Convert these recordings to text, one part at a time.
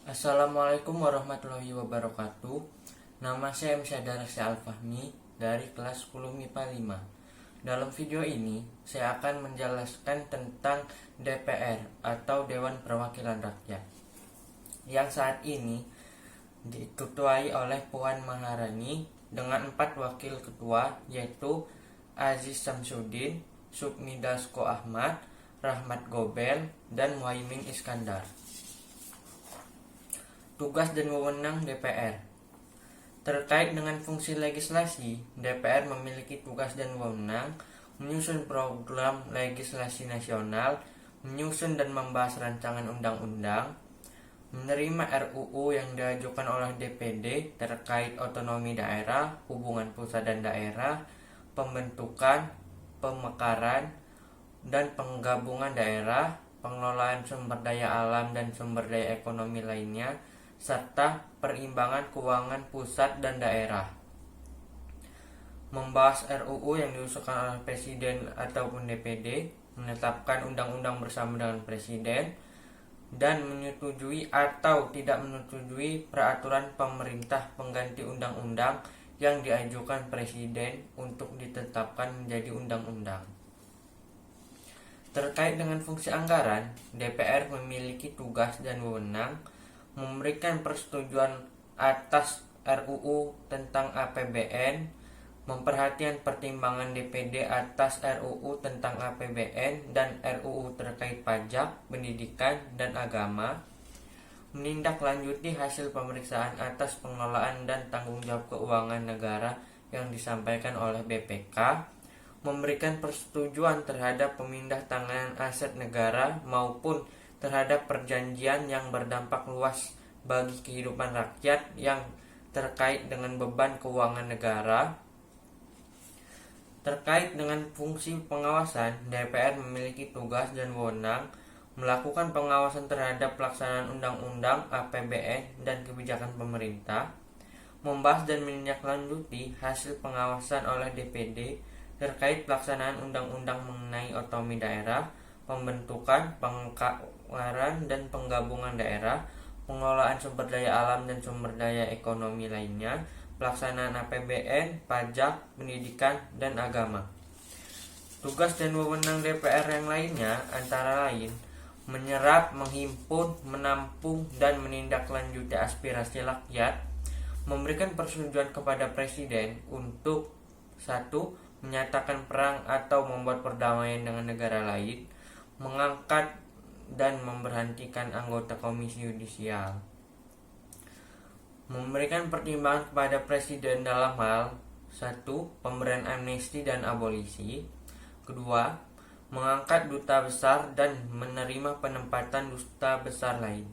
Assalamualaikum warahmatullahi wabarakatuh. Nama saya Msyadar Al-Fahmi dari kelas 10 MIPA 5. Dalam video ini, saya akan menjelaskan tentang DPR atau Dewan Perwakilan Rakyat, yang saat ini diketuai oleh Puan Maharani dengan 4 wakil ketua, yaitu Aziz Samsudin, Sufmi Dasko Ahmad, Rahmat Gobel, dan Muhaimin Iskandar. Tugas dan wewenang DPR. Terkait dengan fungsi legislasi, DPR memiliki tugas dan wewenang menyusun program legislasi nasional, menyusun dan membahas rancangan undang-undang, menerima RUU yang diajukan oleh DPD terkait otonomi daerah, hubungan pusat dan daerah, pembentukan, pemekaran, dan penggabungan daerah, pengelolaan sumber daya alam dan sumber daya ekonomi lainnya, serta perimbangan keuangan pusat dan daerah. Membahas RUU yang diusulkan oleh Presiden ataupun DPD, menetapkan undang-undang bersama dengan Presiden, dan menyetujui atau tidak menyetujui peraturan pemerintah pengganti undang-undang yang diajukan Presiden untuk ditetapkan menjadi undang-undang. Terkait dengan fungsi anggaran, DPR memiliki tugas dan wewenang memberikan persetujuan atas RUU tentang APBN, memperhatikan pertimbangan DPD atas RUU tentang APBN dan RUU terkait pajak, pendidikan, dan agama, menindaklanjuti hasil pemeriksaan atas pengelolaan dan tanggung jawab keuangan negara yang disampaikan oleh BPK, memberikan persetujuan terhadap pemindah tanganan aset negara maupun terhadap perjanjian yang berdampak luas bagi kehidupan rakyat yang terkait dengan beban keuangan negara. Terkait dengan fungsi pengawasan, DPR memiliki tugas dan wewenang melakukan pengawasan terhadap pelaksanaan undang-undang APBN dan kebijakan pemerintah, membahas dan menindaklanjuti hasil pengawasan oleh DPD terkait pelaksanaan undang-undang mengenai otonomi daerah, pembentukan, pemekaran dan penggabungan daerah, pengelolaan sumber daya alam dan sumber daya ekonomi lainnya, pelaksanaan APBN, pajak, pendidikan, dan agama. Tugas dan wewenang DPR yang lainnya antara lain menyerap, menghimpun, menampung, dan menindaklanjuti aspirasi rakyat, memberikan persetujuan kepada Presiden untuk 1. Menyatakan perang atau membuat perdamaian dengan negara lain, mengangkat dan memberhentikan anggota Komisi Yudisial, memberikan pertimbangan kepada Presiden dalam hal 1. Pemberian amnesti dan abolisi, 2. Mengangkat duta besar dan menerima penempatan duta besar lain,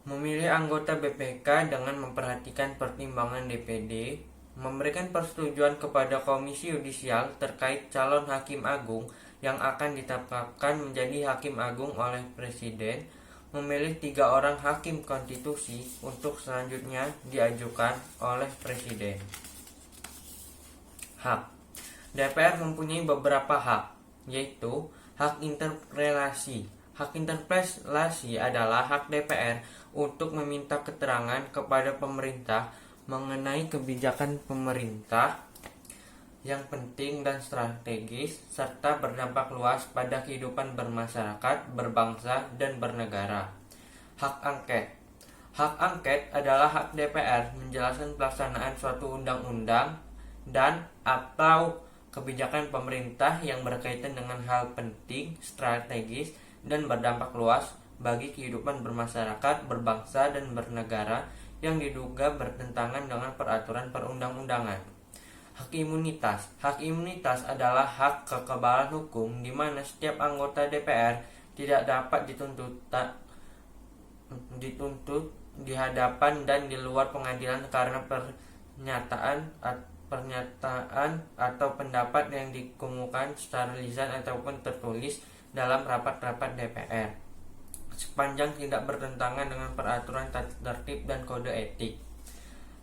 memilih anggota BPK dengan memperhatikan pertimbangan DPD, memberikan persetujuan kepada Komisi Yudisial terkait calon Hakim Agung yang akan ditetapkan menjadi Hakim Agung oleh Presiden, memilih 3 orang Hakim Konstitusi untuk selanjutnya diajukan oleh Presiden. Hak. DPR mempunyai beberapa hak, yaitu hak interpelasi. Hak interpelasi adalah hak DPR untuk meminta keterangan kepada pemerintah mengenai kebijakan pemerintah yang penting dan strategis serta berdampak luas pada kehidupan bermasyarakat, berbangsa, dan bernegara. Hak angket. Hak angket adalah hak DPR menjelaskan pelaksanaan suatu undang-undang dan atau kebijakan pemerintah yang berkaitan dengan hal penting, strategis, dan berdampak luas bagi kehidupan bermasyarakat, berbangsa, dan bernegara yang diduga bertentangan dengan peraturan perundang-undangan. Hak imunitas. Hak imunitas adalah hak kekebalan hukum di mana setiap anggota DPR tidak dapat dituntut di hadapan dan di luar pengadilan karena pernyataan atau pendapat yang dikemukakan secara lisan ataupun tertulis dalam rapat-rapat DPR, sepanjang tidak bertentangan dengan peraturan tata tertib dan kode etik.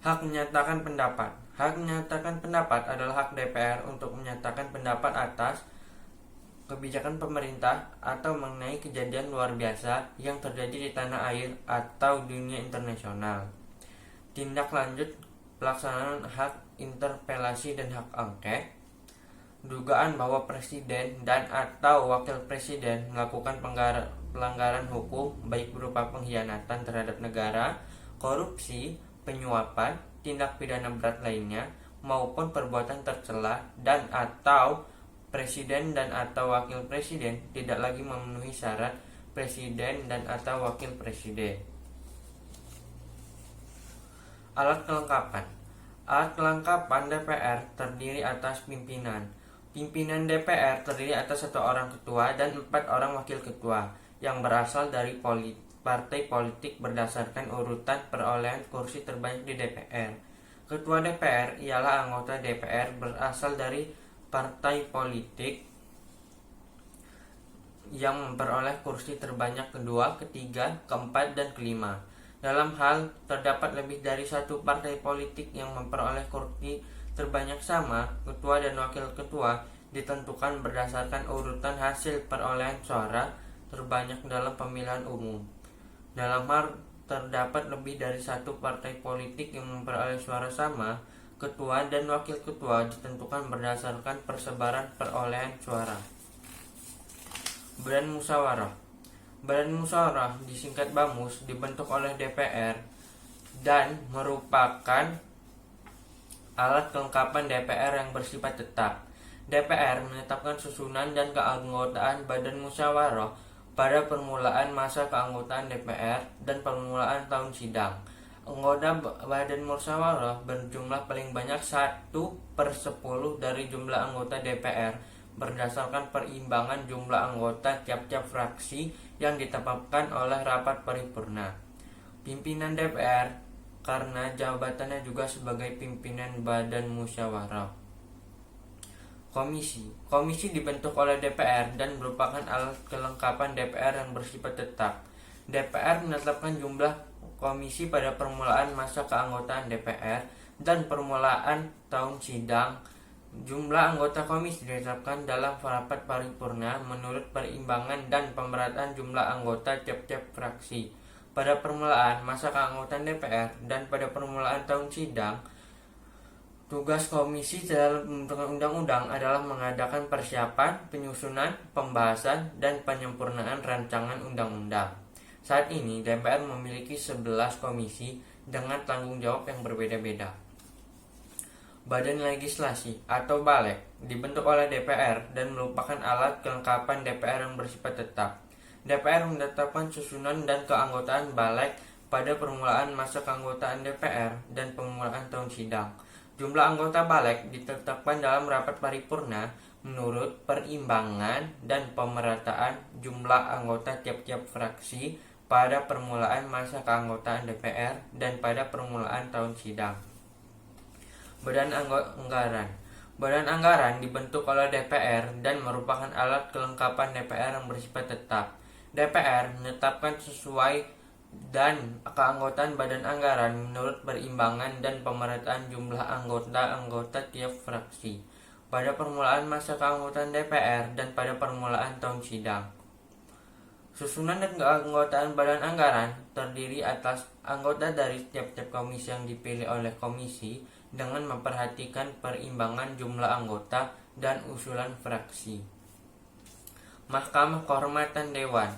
Hak menyatakan pendapat. Hak menyatakan pendapat adalah hak DPR untuk menyatakan pendapat atas kebijakan pemerintah atau mengenai kejadian luar biasa yang terjadi di tanah air atau dunia internasional. Tindak lanjut pelaksanaan hak interpelasi dan hak angket. Dugaan bahwa presiden dan atau wakil presiden melakukan pelanggaran hukum baik berupa pengkhianatan terhadap negara, korupsi, penyuapan, tindak pidana berat lainnya, maupun perbuatan tercela dan atau presiden dan atau wakil presiden tidak lagi memenuhi syarat presiden dan atau wakil presiden. Alat kelengkapan. Alat kelengkapan DPR terdiri atas pimpinan. Pimpinan DPR terdiri atas 1 orang ketua dan 4 orang wakil ketua yang berasal dari partai politik berdasarkan urutan perolehan kursi terbanyak di DPR. Ketua DPR ialah anggota DPR berasal dari partai politik yang memperoleh kursi terbanyak kedua, ketiga, keempat, dan kelima. Dalam hal terdapat lebih dari 1 partai politik yang memperoleh kursi terbanyak sama, ketua dan wakil ketua ditentukan berdasarkan urutan hasil perolehan suara terbanyak dalam pemilihan umum. Dalam hal terdapat lebih dari 1 partai politik yang memperoleh suara sama, ketua dan wakil ketua ditentukan berdasarkan persebaran perolehan suara. Badan Musyawarah. Badan Musyawarah disingkat BAMUS dibentuk oleh DPR dan merupakan alat kelengkapan DPR yang bersifat tetap. DPR menetapkan susunan dan keanggotaan Badan Musyawarah pada permulaan masa keanggotaan DPR dan permulaan tahun sidang. Anggota Badan Musyawarah berjumlah paling banyak 1/10 dari jumlah anggota DPR berdasarkan perimbangan jumlah anggota tiap-tiap fraksi yang ditetapkan oleh rapat paripurna. Pimpinan DPR karena jabatannya juga sebagai pimpinan Badan Musyawarah. Komisi dibentuk oleh DPR dan merupakan alat kelengkapan DPR yang bersifat tetap. DPR menetapkan jumlah komisi pada permulaan masa keanggotaan DPR dan permulaan tahun sidang. Jumlah anggota komisi ditetapkan dalam rapat paripurna menurut perimbangan dan pemerataan jumlah anggota tiap-tiap fraksi. Pada permulaan masa keanggotaan DPR dan pada permulaan tahun sidang, tugas komisi dalam pembentukan undang-undang adalah mengadakan persiapan, penyusunan, pembahasan, dan penyempurnaan rancangan undang-undang. Saat ini DPR memiliki 11 komisi dengan tanggung jawab yang berbeda-beda. Badan Legislasi atau BALEK dibentuk oleh DPR dan merupakan alat kelengkapan DPR yang bersifat tetap. DPR menetapkan susunan dan keanggotaan BALEK pada permulaan masa keanggotaan DPR dan permulaan tahun sidang. Jumlah anggota BALEK ditetapkan dalam rapat paripurna menurut perimbangan dan pemerataan jumlah anggota tiap-tiap fraksi pada permulaan masa keanggotaan DPR dan pada permulaan tahun sidang. Badan Anggaran. Badan Anggaran dibentuk oleh DPR dan merupakan alat kelengkapan DPR yang bersifat tetap. DPR menetapkan sesuai dan keanggotaan Badan Anggaran menurut perimbangan dan pemerataan jumlah anggota tiap fraksi pada permulaan masa keanggotaan DPR dan pada permulaan tahun sidang. Susunan dan keanggotaan Badan Anggaran terdiri atas anggota dari tiap-tiap komisi yang dipilih oleh komisi dengan memperhatikan perimbangan jumlah anggota dan usulan fraksi. Mahkamah Kehormatan Dewan.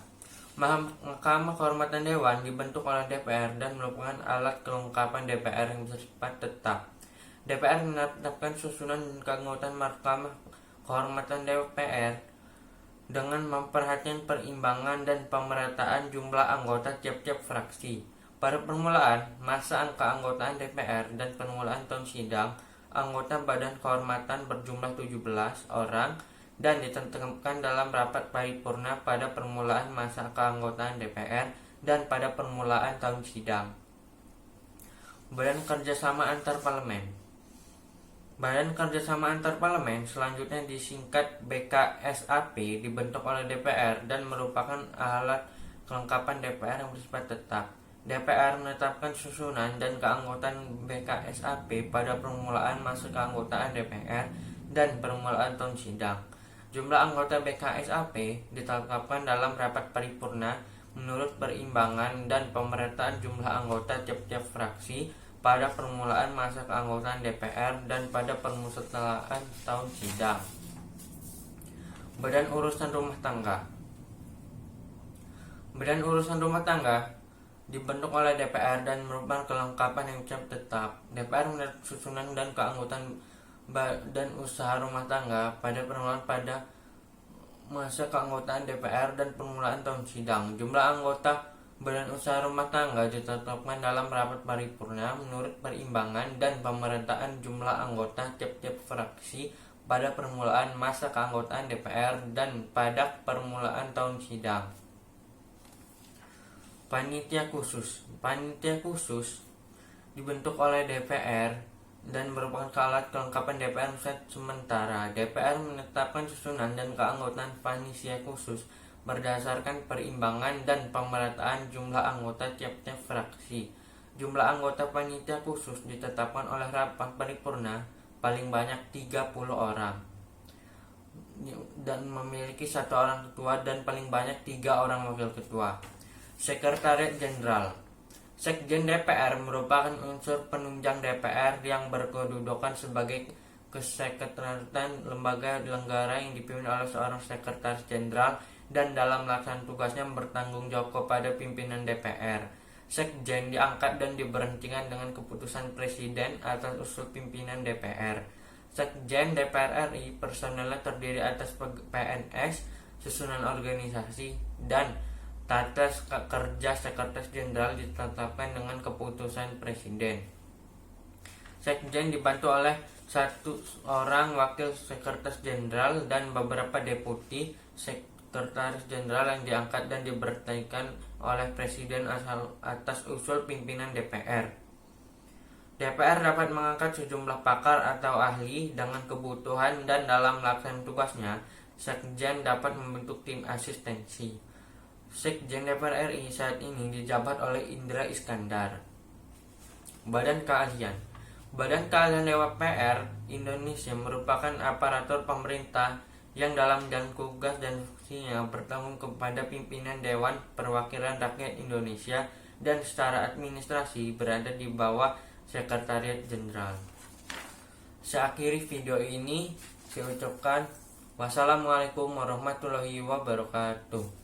Mahkamah Kehormatan Dewan dibentuk oleh DPR dan merupakan alat kelengkapan DPR yang bersifat tetap. DPR menetapkan susunan dan keanggotaan Mahkamah Kehormatan DPR dengan memperhatikan perimbangan dan pemerataan jumlah anggota tiap-tiap fraksi. Pada permulaan masa keanggotaan DPR dan permulaan tahun sidang, anggota Badan Kehormatan berjumlah 17 orang dan ditentukan dalam rapat paripurna pada permulaan masa keanggotaan DPR dan pada permulaan tahun sidang. Badan Kerjasama Antar Parlemen. Badan Kerjasama Antar Parlemen selanjutnya disingkat BKSAP dibentuk oleh DPR dan merupakan alat kelengkapan DPR yang bersifat tetap. DPR menetapkan susunan dan keanggotaan BKSAP pada permulaan masa keanggotaan DPR dan permulaan tahun sidang. Jumlah anggota BKSAP ditetapkan dalam rapat paripurna menurut perimbangan dan pemerataan jumlah anggota tiap-tiap fraksi pada permulaan masa keanggotaan DPR dan pada permusataan tahun sidang. Badan Urusan Rumah Tangga. Badan Urusan Rumah Tangga dibentuk oleh DPR dan merupakan kelengkapan yang tetap. DPR menetapkan susunan dan keanggotaan Badan Usaha Rumah Tangga pada permulaan pada masa keanggotaan DPR dan permulaan tahun sidang. Jumlah anggota Badan Usaha Rumah Tangga ditetapkan dalam rapat paripurna menurut perimbangan dan pemerataan jumlah anggota tiap-tiap fraksi pada permulaan masa keanggotaan DPR dan pada permulaan tahun sidang. Panitia khusus. Panitia khusus dibentuk oleh DPR dan merupakan alat kelengkapan DPR sementara. DPR menetapkan susunan dan keanggotaan panitia khusus berdasarkan perimbangan dan pemerataan jumlah anggota tiap-tiap fraksi. Jumlah anggota panitia khusus ditetapkan oleh rapat paripurna paling banyak 30 orang dan memiliki 1 orang ketua dan paling banyak 3 orang wakil ketua. Sekretariat Jenderal. Sekjen DPR merupakan unsur penunjang DPR yang berkedudukan sebagai kesekretariatan lembaga negara yang dipimpin oleh seorang sekretaris jenderal dan dalam melaksanakan tugasnya bertanggung jawab kepada pimpinan DPR. Sekjen diangkat dan diberhentikan dengan keputusan Presiden atas usul pimpinan DPR. Sekjen DPR RI personelnya terdiri atas PNS, susunan organisasi, dan tata kerja sekretaris jenderal ditetapkan dengan keputusan Presiden. Sekjen dibantu oleh 1 orang wakil sekretaris jenderal dan beberapa deputi sekretaris jenderal yang diangkat dan diberhentikan oleh Presiden atas usul pimpinan DPR. DPR dapat mengangkat sejumlah pakar atau ahli dengan kebutuhan dan dalam melaksanakan tugasnya, Sekjen dapat membentuk tim asistensi. Sekjen DPR RI saat ini dijabat oleh Indra Iskandar. Badan Keahlian. Badan Keahlian DPR Indonesia merupakan aparatur pemerintah yang dalam bidang tugas dan fungsinya bertanggung kepada pimpinan Dewan Perwakilan Rakyat Indonesia dan secara administrasi berada di bawah Sekretariat Jenderal. Seakhiri video ini, saya ucapkan wassalamualaikum warahmatullahi wabarakatuh.